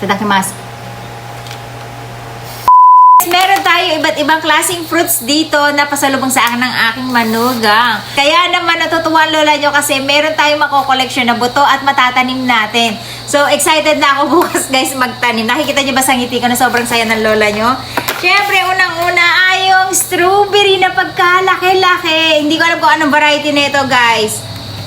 Tadakimasu. Meron tayo iba't ibang klaseng fruits dito na pasalubong sa akin ng aking manugang. Kaya naman natutuwa lola nyo kasi meron tayong makokoleksyon na buto at matatanim natin. So excited na ako bukas guys magtanim. Nakikita nyo ba sa ngiti ko na sobrang saya ng lola nyo? Siyempre unang-una ay yung strawberry na pagkalaki-laki. Hindi ko alam kung anong variety nito guys.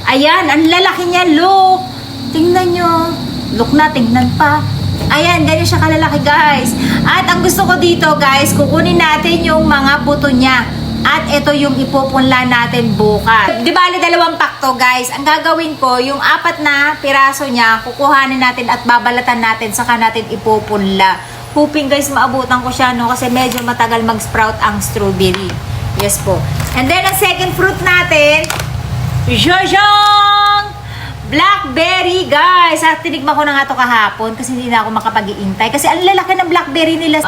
Ayan, ang lalaki niya, look. Tingnan nyo. Look na, tingnan pa. Ayan, ganyan siya kalalaki guys. At ang gusto ko dito guys, kukunin natin yung mga buto niya. At ito yung ipupunla natin bukas. Di ba, dalawang pack to guys. Ang gagawin ko, yung 4 na piraso niya, kukuhanin natin at babalatan natin, saka natin ipupunla. Hoping guys, maabutan ko siya, no? Kasi medyo matagal mag-sprout ang strawberry. Yes po. And then, ang second fruit natin, Jojong! Blackberry, guys. At tinikman ko na nga ito kahapon kasi hindi na ako makapag-iintay. Kasi ang lalaki ng blackberry nila.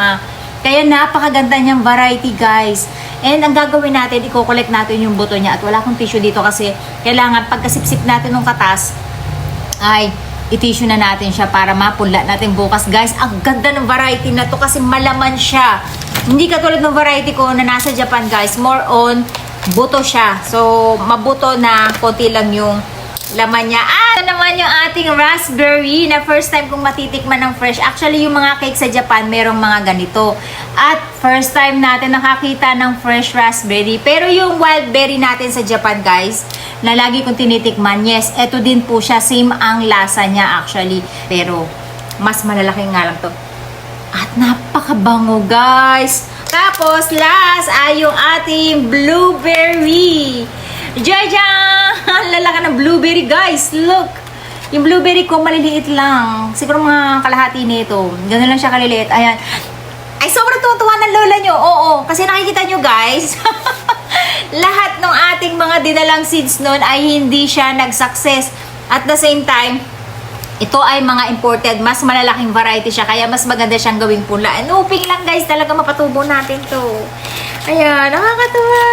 Kaya napakaganda niyang variety, guys. And ang gagawin natin, i-collect natin yung buto niya. At wala akong tissue dito kasi kailangan pagkasipsip natin ng katas, ay i-tissue na natin siya para mapunla natin bukas. Guys, ang ganda ng variety na to kasi malaman siya. Hindi katulad ng variety ko na nasa Japan, guys. More on buto siya. So, mabuto na konti lang yung laman niya. Ito naman yung ating raspberry na first time kong matitikman ng fresh. Actually, yung mga cake sa Japan, merong mga ganito. At first time natin nakakita ng fresh raspberry. Pero yung wild berry natin sa Japan, guys, na lagi kong tinitikman, yes, ito din po siya. Same ang lasa niya actually. Pero, mas malalaki nga lang to. At napakabango, guys. Tapos, last ay yung ating blueberry. Jajan! Lalaki ng blueberry, guys. Look! Yung blueberry ko, maliliit lang. Siguro mga kalahati nito. Ganun lang siya kaliliit. Ayan. Ay, sobrang tuwa ng lola nyo. Oo, kasi nakikita nyo, guys. Lahat ng ating mga dinalang seeds nun ay hindi siya nag-success. At the same time, ito ay mga imported. Mas malalaking variety siya. Kaya mas maganda siyang gawing punla. And hoping lang, guys, talaga mapatubo natin to. Ayan, nakakatuwa.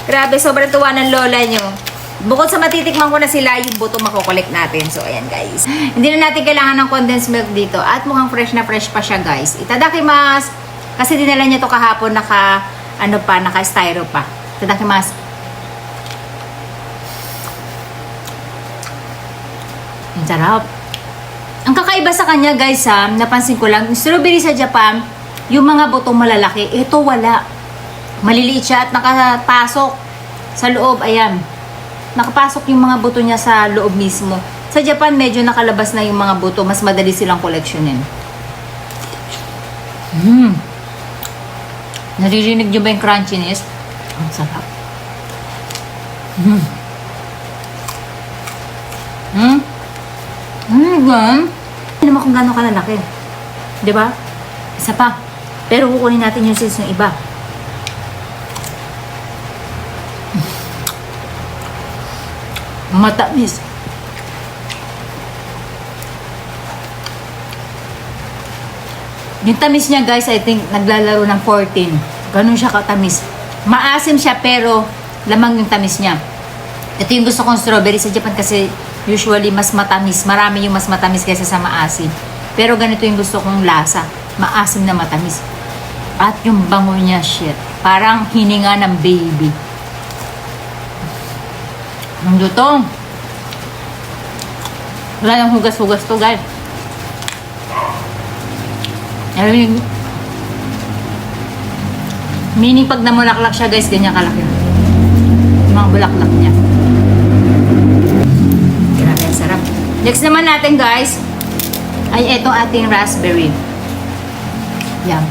Grabe, sobrang tuwa ng lola nyo. Bukod sa matitikman ko na sila, yung buto makokolekt natin. So, ayan guys. Hindi na natin kailangan ng condensed milk dito. At mukhang fresh na fresh pa siya guys. Itadakimasu. Kasi dinala niya to kahapon naka-styro pa. Itadakimasu. Ang sarap. Ang kakaiba sa kanya guys ha, napansin ko lang, yung strawberry sa Japan, yung mga buto malalaki, ito wala. Maliliit siya at nakapasok sa loob. Ayan. Nakapasok yung mga buto niya sa loob mismo. Sa Japan, medyo nakalabas na yung mga buto. Mas madali silang koleksyonin. Naririnig nyo ba yung crunchiness? Ang sarap. Hindi naman kung gano'ng kalalaki. Diba? Isa pa. Pero kukunin natin yung seeds ng iba. Matamis. Yung tamis niya guys, I think naglalaro ng 14. Ganun siya katamis. Maasim siya pero lamang yung tamis niya. Ito yung gusto kong strawberry sa Japan kasi usually mas matamis. Marami yung mas matamis kaysa sa maasim. Pero ganito yung gusto kong lasa. Maasim na matamis. At yung bango niya, shit. Parang hininga ng baby. Ang lutong. Wala nang hugas-hugas to, guys. Meaning pag namulaklak siya, guys, ganyan kalaki. Yung mga bulaklak niya. Grabe, sarap. Next naman natin, guys, ay itong ating raspberry. Yan.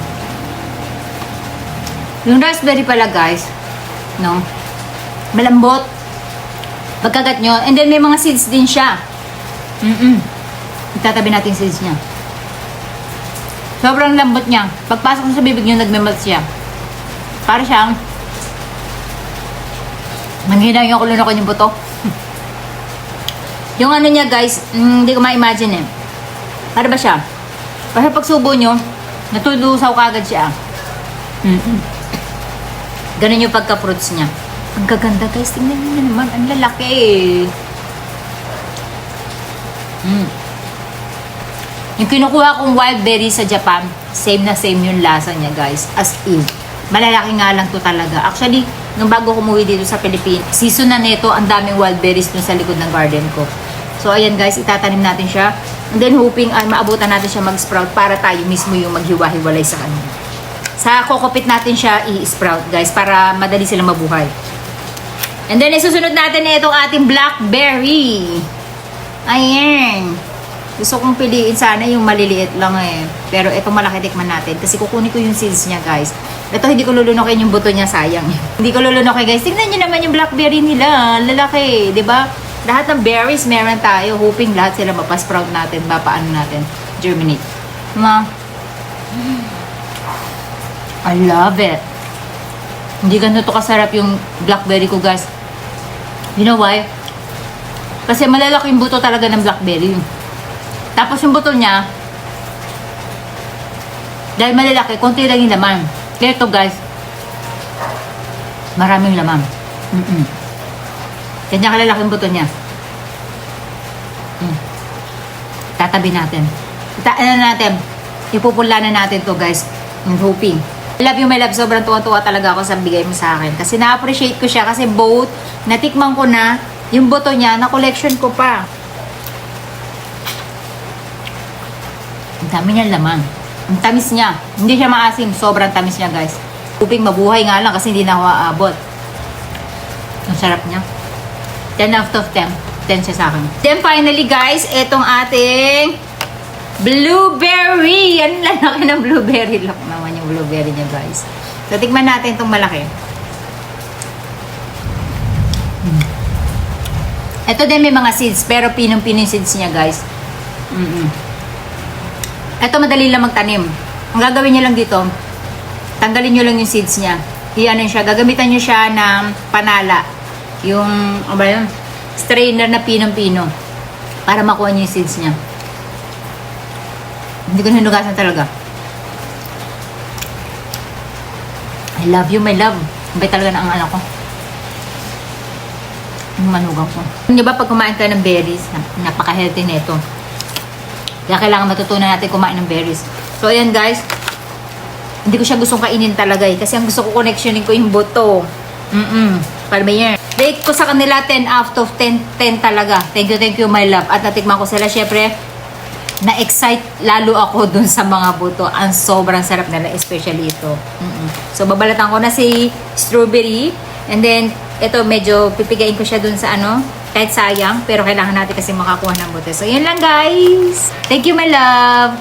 Yung raspberry pala, guys, no? Malambot. Pagkagat nyo. And then may mga seeds din siya. Itatabi natin yung seeds niya. Sobrang lambot niya. Pagpasok sa bibig nyo, nagmemelt siya. Para siyang manghinang yung kulunok yung buto. Yung ano niya guys, hindi ko ma-imagine eh. Para ba siya? Para pagsubo nyo, natulusaw kagad siya. Ganun yung pagka-fruits niya. Ang gaganda guys, tingnan nyo naman, ang lalaki. Yung kinukuha kong wild berry sa Japan, same na same yung lasa niya guys. As in. Malalaki nga lang to talaga. Actually, nung bago ko umuwi dito sa Pilipinas, season na nito, ang daming wild berries dun sa likod ng garden ko. So, ayan guys, itatanim natin siya. And then, hoping ay maabutan natin siya mag-sprout para tayo mismo yung maghiwa-hiwalay sa kanya. Sa kokopit natin siya i-sprout guys, para madali silang mabuhay. And then, isusunod natin na itong ating blackberry. Ayan. Gusto kong piliin sana yung maliliit lang eh. Pero itong malaki tikman natin. Kasi kukunin ko yung seeds niya guys. Ito hindi ko lulunokin yung buto niya, sayang. Hindi ko lulunokin guys. Tignan nyo naman yung blackberry nila. Lalaki, di ba? Lahat ng berries meron tayo. Hoping lahat sila mapasprout natin. Paano natin germinate. Ma. I love it. Hindi ganito kasarap yung blackberry ko guys. You know why? Kasi malalaki yung buto talaga ng blackberry. Tapos yung buto niya, dahil malalaki, konti lang yung laman. Kaya ito guys, maraming laman. Kanya kalalaki yung buto niya. Tatabi natin. Ipupula na natin to guys. I'm hoping. I love you my love. Sobrang tuwa-tuwa talaga ako sa bigay mo sa akin. Kasi na-appreciate ko siya. Kasi both, natikman ko na yung buto niya, na-collection ko pa. Ang dami niya laman. Ang tamis niya. Hindi siya maasim. Sobrang tamis niya guys. Hoping mabuhay nga lang kasi hindi na ako aabot. Ang sarap niya. 10 out of 10. 10 siya sa akin. Then finally guys, itong ating blueberry. Ano lalaki ng blueberry? Look naman yung blueberry niya guys. So tikman natin itong malaki. Ito din may mga seeds. Pero pinong-pino yung seeds niya guys. Ito madali lang magtanim. Ang gagawin niyo lang dito, tanggalin niyo lang yung seeds niya. Iyan siya. Gagamitan niyo siya ng panala. Yung, ano ba yun? Strainer na pinong-pino. Para makuha niyo yung seeds niya. Hindi ko nanugasan talaga. I love you, my love. Ibay talaga na ang anak ko. Yung manugang ko. Hindi ba pag kumain ka ng berries, napaka-healthy nito. Kaya kailangan matutunan natin kumain ng berries. So, ayan guys. Hindi ko siya gustong kainin talaga eh. Kasi ang gusto ko connectionin ko yung buto. Para ba yan? Rate ko sa kanila 10 out of 10. 10 talaga. Thank you my love. At natikman ko sila. Syempre, na-excite lalo ako dun sa mga buto. Ang sobrang sarap nila. Especially ito. So, babalatan ko na si strawberry. And then, ito medyo pipigain ko siya dun sa ano. Kahit sayang, pero kailangan natin kasi makakuha ng buto. So, yun lang guys. Thank you, my love.